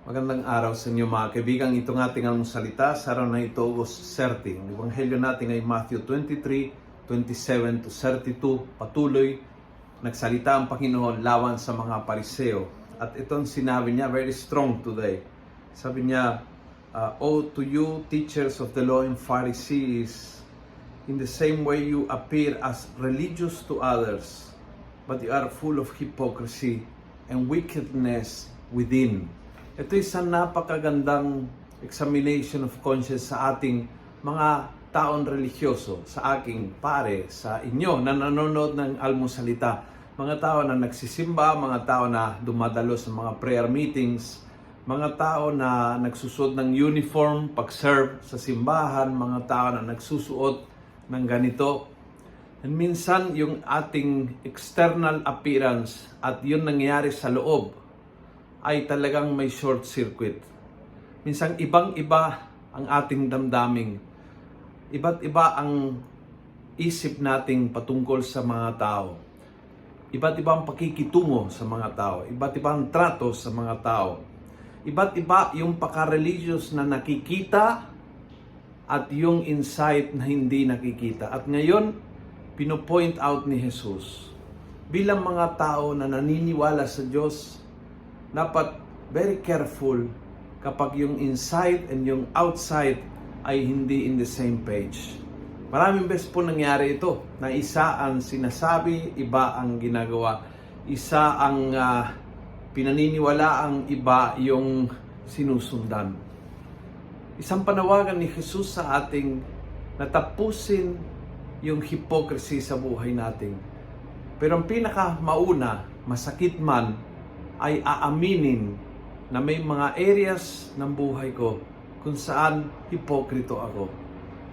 Magandang araw sa inyo mga kaibigan. Itong ating salita sa araw na ito, August 30. Ang ebanghelyo natin ay Matthew 23:27 to 32. Patuloy nagsalita ang Panginoon lawan sa mga Pariseo. At itong sinabi niya, very strong today. Sabi niya, "Oh, to you teachers of the law and Pharisees, in the same way you appear as religious to others, but you are full of hypocrisy and wickedness within." Ito isang napakagandang examination of conscience sa ating mga taong religyoso, sa aking pare, sa inyo na nanonood ng almusalita. Mga tao na nagsisimba, mga tao na dumadalo sa mga prayer meetings, mga tao na nagsusuot ng uniform pag-serve sa simbahan, mga tao na nagsusuot ng ganito. And minsan yung ating external appearance at yun nangyayari sa loob ay talagang may short circuit. Minsan ibang-iba ang ating damdaming. Iba't iba ang isip nating patungkol sa mga tao. Iba't iba ang pakikitungo sa mga tao. Iba't iba ang trato sa mga tao. Iba't iba yung paka-religious na nakikita at yung insight na hindi nakikita. At ngayon, pinopoint out ni Jesus, bilang mga tao na naniniwala sa Diyos, dapat very careful kapag yung inside and yung outside ay hindi in the same page. Maraming beses po nangyari ito, na isa ang sinasabi, iba ang ginagawa. Isa ang pinaniniwala, ang iba yung sinusundan. Isang panawagan ni Jesus sa ating natapusin yung hypocrisy sa buhay natin. Pero ang pinakamauna, masakit man, ay aaminin na may mga areas ng buhay ko kung saan hipokrito ako.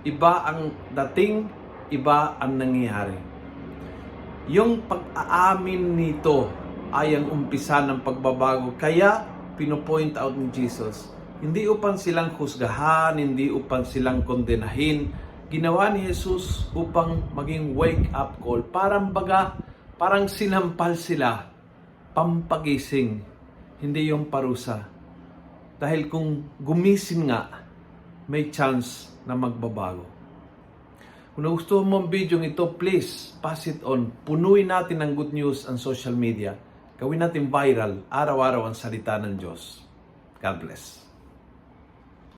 Iba ang dating, iba ang nangyayari. Yung pag-aamin nito ay ang umpisa ng pagbabago. Kaya pinopoint out ni Jesus, hindi upang silang husgahan, hindi upang silang kondenahin. Ginawa ni Jesus upang maging wake-up call. Parang sinampal sila, pampagising, hindi yung parusa. Dahil kung gumising nga, may chance na magbabago. Kung nagustuhan mo ang video ito, please pass it on. Punuin natin ng good news ang social media. Gawin natin viral, araw-araw ang salita ng Diyos. God bless.